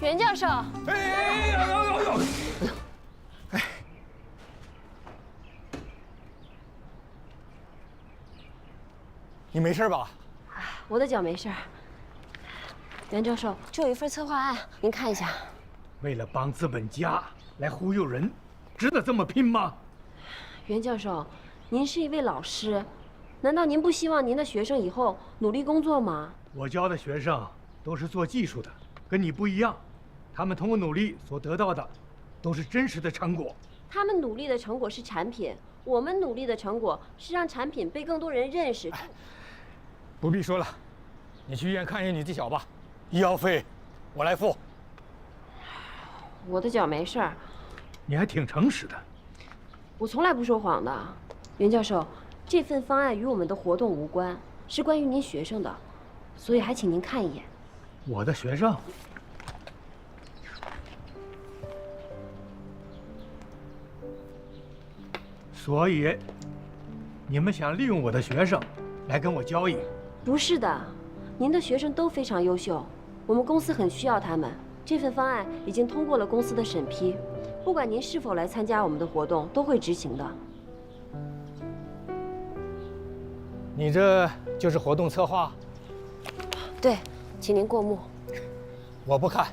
袁教授，你没事吧？我的脚没事。袁教授，这有一份策划案，您看一下。为了帮资本家来忽悠人，值得这么拼吗？袁教授，您是一位老师，难道您不希望您的学生以后努力工作吗？我教的学生都是做技术的，跟你不一样，他们通过努力所得到的，都是真实的成果。他们努力的成果是产品，我们努力的成果是让产品被更多人认识。不必说了，你去医院看一下你的脚吧，医药费我来付。我的脚没事儿。你还挺诚实的。我从来不说谎的。袁教授，这份方案与我们的活动无关，是关于您学生的，所以还请您看一眼。我的学生？所以，你们想利用我的学生来跟我交易？不是的，您的学生都非常优秀，我们公司很需要他们。这份方案已经通过了公司的审批，不管您是否来参加我们的活动，都会执行的。你这就是活动策划？对，请您过目。我不看，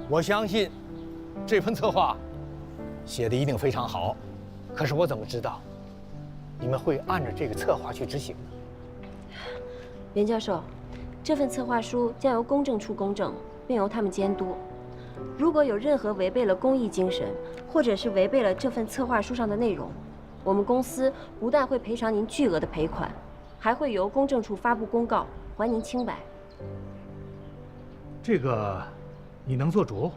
我相信这份策划写的一定非常好。可是我怎么知道你们会按照这个策划去执行呢？袁教授，这份策划书将由公证处公证，并由他们监督。如果有任何违背了公益精神，或者是违背了这份策划书上的内容，我们公司不但会赔偿您巨额的赔款，还会由公证处发布公告还您清白。这个你能做主？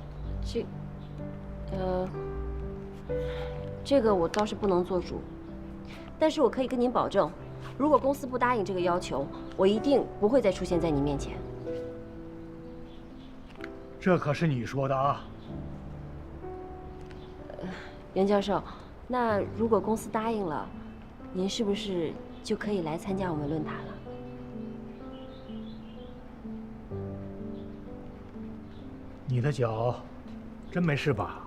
这个我倒是不能做主，但是我可以跟您保证，如果公司不答应这个要求，我一定不会再出现在你面前。这可是你说的啊。袁教授，那如果公司答应了，您是不是就可以来参加我们论坛了？你的脚真没事吧？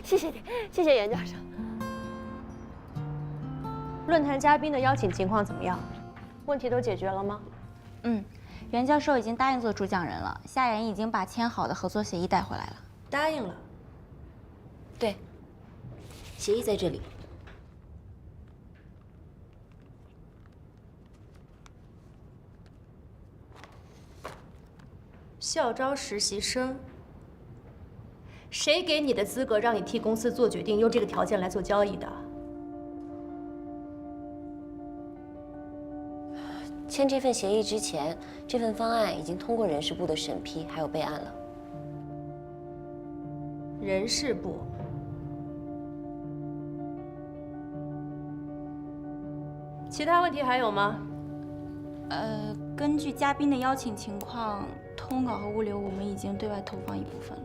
谢谢你，谢谢袁教授。论坛嘉宾的邀请情况怎么样？问题都解决了吗？袁教授已经答应做主讲人了，夏妍已经把签好的合作协议带回来了。答应了。对，协议在这里。校招实习生，谁给你的资格让你替公司做决定，用这个条件来做交易的？签这份协议之前，这份方案已经通过人事部的审批，还有备案了。人事部。其他问题还有吗？根据嘉宾的邀请情况，通稿和物流我们已经对外投放一部分了。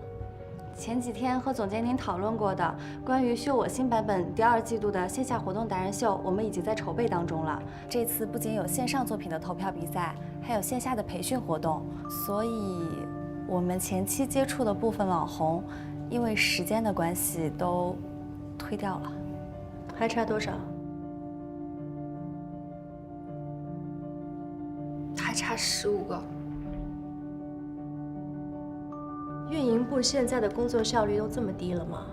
前几天和总监您讨论过的关于秀我新版本第2季度的线下活动达人秀，我们已经在筹备当中了。这次不仅有线上作品的投票比赛，还有线下的培训活动，所以我们前期接触的部分网红，因为时间的关系都推掉了。还差多少？还差15个。运营部现在的工作效率都这么低了吗？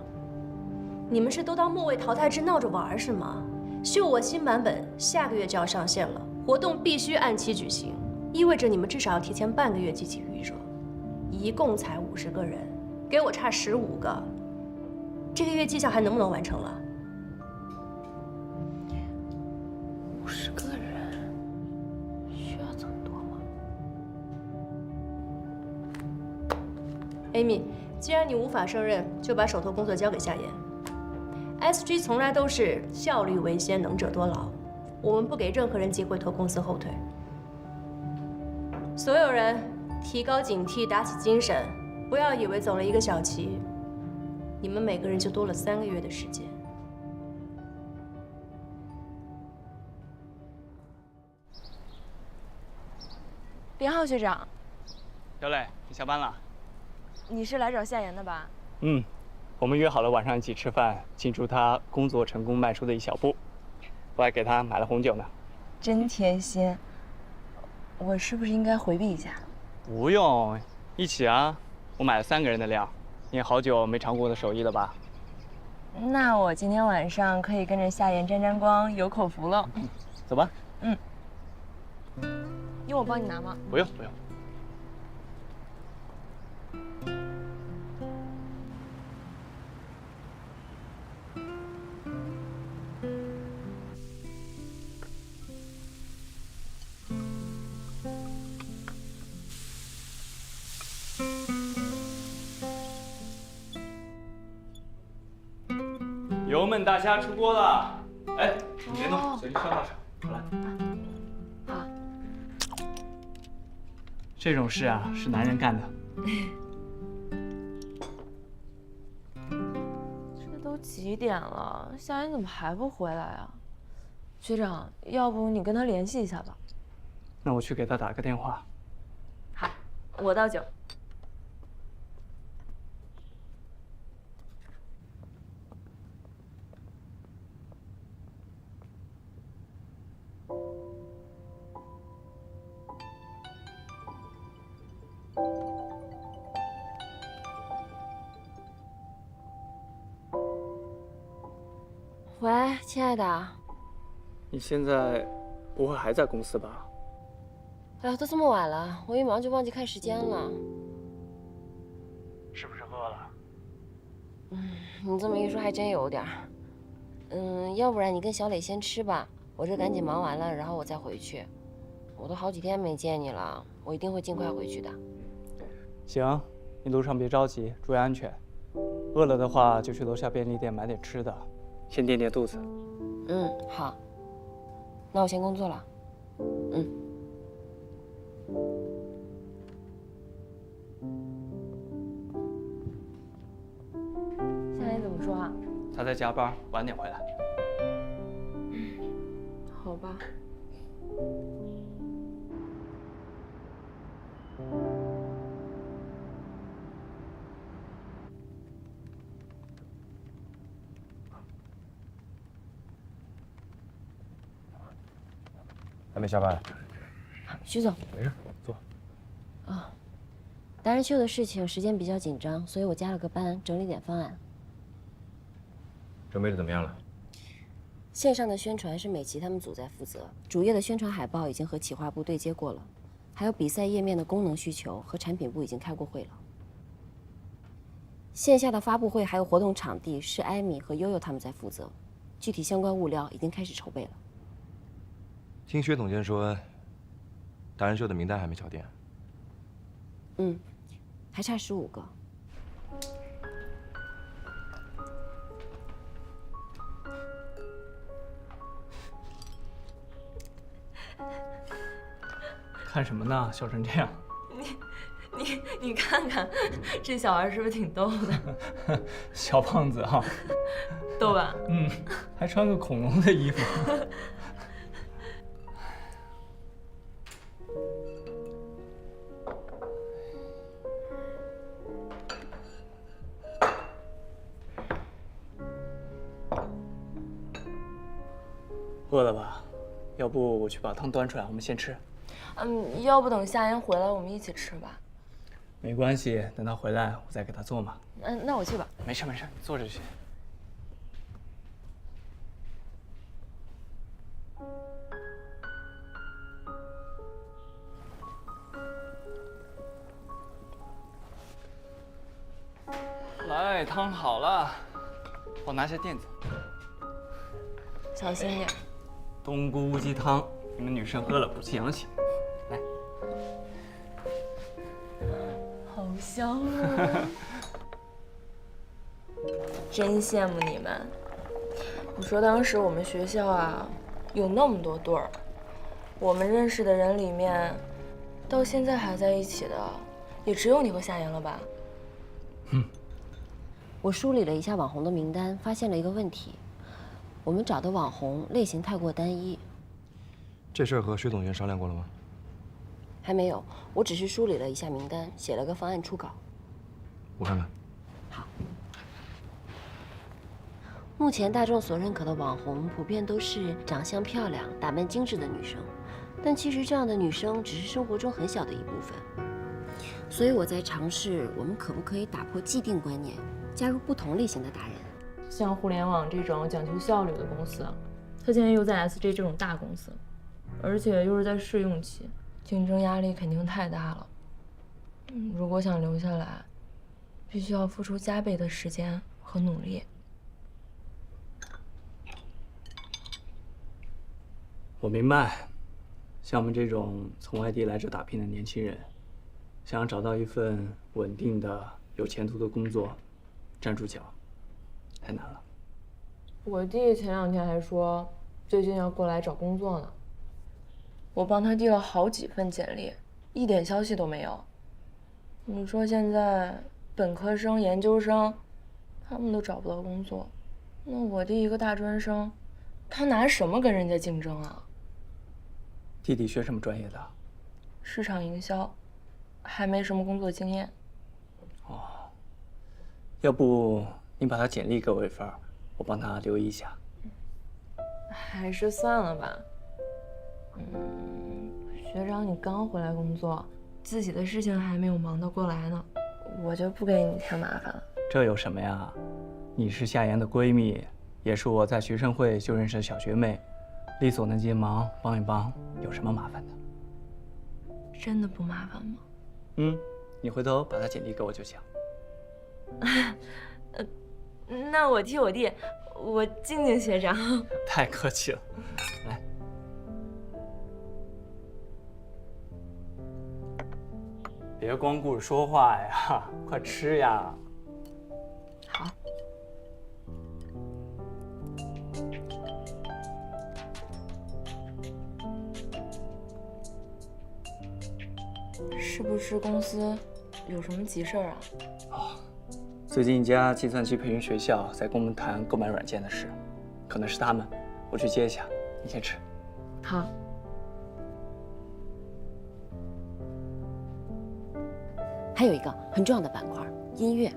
你们是都当末位淘汰制闹着玩是吗？秀我新版本下个月就要上线了，活动必须按期举行，意味着你们至少要提前半个月积极预热，一共才50个人，给我差15个，这个月绩效还能不能完成了50个人，需要这么多吗？Amy，既然你无法胜任，就把手头工作交给夏妍。SG 从来都是效率为先，能者多劳，我们不给任何人机会拖公司后腿。所有人提高警惕，打起精神，不要以为走了一个小棋，你们每个人就多了3个月的时间。林浩学长，小磊，你下班了？你是来找夏言的吧？嗯，我们约好了晚上一起吃饭，庆祝他工作成功迈出的一小步。我还给他买了红酒呢。真贴心。我是不是应该回避一下？不用，一起啊！我买了3个人的量。你也好久没尝过我的手艺了吧？那我今天晚上可以跟着夏言沾沾光，有口福了。走吧。嗯。用我帮你拿吗？不用不用。油焖大虾出锅了！哎，你别弄，随机烧到手。过来。好。这种事啊，是男人干的。这都几点了，夏言怎么还不回来啊？学长，要不你跟他联系一下吧。那我去给他打个电话。好，我倒酒。喂，亲爱的。你现在不会还在公司吧？哎呀，都这么晚了，我一忙就忘记看时间了。是不是饿了？你这么一说还真有点儿。要不然你跟小磊先吃吧，我这赶紧忙完了，然后我再回去。我都好几天没见你了，我一定会尽快回去的。行，你路上别着急，注意安全。饿了的话就去楼下便利店买点吃的，先垫垫肚子。好。那我先工作了。夏言怎么说啊？他在加班，晚点回来。好吧。还没下班？徐总，没事，坐。达人秀的事情时间比较紧张，所以我加了个班，整理点方案。准备的怎么样了？线上的宣传是美琪他们组在负责，主页的宣传海报已经和企划部对接过了，还有比赛页面的功能需求和产品部已经开过会了。线下的发布会还有活动场地是艾米和悠悠他们在负责，具体相关物料已经开始筹备了。听薛总监说，达人秀的名单还没敲定。还差15个。看什么呢？笑成这样。你看看，这小孩是不是挺逗的？小胖子哈。逗吧？还穿个恐龙的衣服。饿了吧？要不我去把汤端出来，我们先吃。要不等夏言回来我们一起吃吧？没关系，等他回来我再给他做嘛。那我去吧。没事没事，你坐着去。来，汤好了，我拿下垫子。小心点。冬菇乌鸡汤，你们女生喝了补气阳气。来，好香啊！真羡慕你们。你说当时我们学校啊，有那么多对儿，我们认识的人里面，到现在还在一起的，也只有你和夏言了吧？我梳理了一下网红的名单，发现了一个问题。我们找的网红类型太过单一。这事儿和薛总监商量过了吗？还没有，我只是梳理了一下名单，写了个方案初稿。我看看。好。目前大众所认可的网红，普遍都是长相漂亮、打扮精致的女生，但其实这样的女生只是生活中很小的一部分。所以我在尝试，我们可不可以打破既定观念，加入不同类型的达人？像互联网这种讲求效率的公司，它现在又在 SJ 这种大公司，而且又是在试用期，竞争压力肯定太大了。如果想留下来，必须要付出加倍的时间和努力。我明白，像我们这种从外地来这打拼的年轻人，想要找到一份稳定的、有前途的工作，站住脚，太难了。我弟前2天还说，最近要过来找工作呢。我帮他递了好几份简历，一点消息都没有。你说现在本科生、研究生，他们都找不到工作，那我弟一个大专生，他拿什么跟人家竞争啊？弟弟学什么专业的？市场营销，还没什么工作经验。哦，要不你把他简历给我一份，我帮他留意一下。还是算了吧。学长，你刚回来工作，自己的事情还没有忙得过来呢，我就不给你添麻烦了。这有什么呀？你是夏言的闺蜜，也是我在学生会就认识的小学妹，力所能及的忙帮一帮，有什么麻烦的？真的不麻烦吗？你回头把他简历给我就行。那我替我弟，我敬敬学长。太客气了，来。别光顾着说话呀，快吃呀！好。是不是公司有什么急事儿啊？最近一家计算机培训学校在跟我们谈购买软件的事，可能是他们，我去接一下，你先吃。好。还有一个很重要的板块，音乐。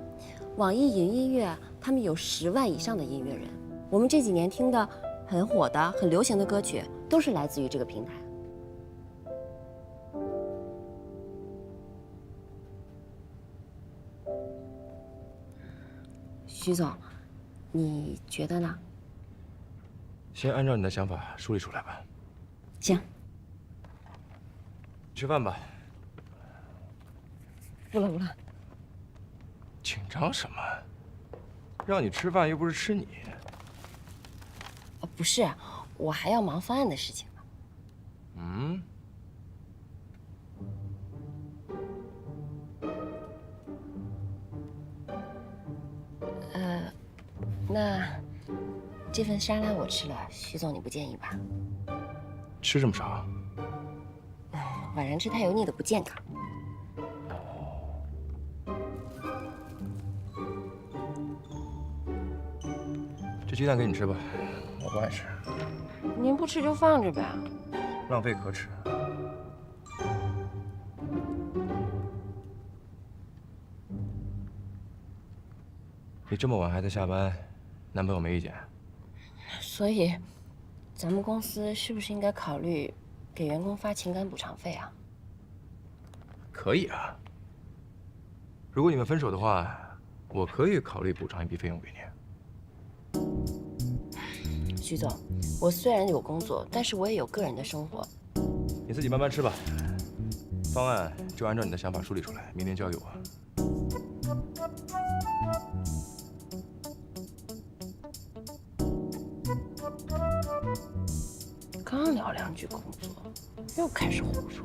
网易云音乐，他们有10万以上的音乐人。我们这几年听的很火的、很流行的歌曲，都是来自于这个平台。徐总，你觉得呢？先按照你的想法梳理出来吧。行。吃饭吧。不了不了。紧张什么？让你吃饭又不是吃你。不是，我还要忙方案的事情呢。那这份沙拉我吃了，徐总你不介意吧？吃这么少？晚上吃太油腻的不健康。这鸡蛋给你吃吧，我不爱吃。您不吃就放着呗。浪费可耻。你这么晚还在下班，男朋友没意见？所以，咱们公司是不是应该考虑给员工发情感补偿费啊？可以啊。如果你们分手的话，我可以考虑补偿一笔费用给你。徐总，我虽然有工作，但是我也有个人的生活。你自己慢慢吃吧。方案就按照你的想法梳理出来，明天交给我。刚聊2句工作，又开始胡说。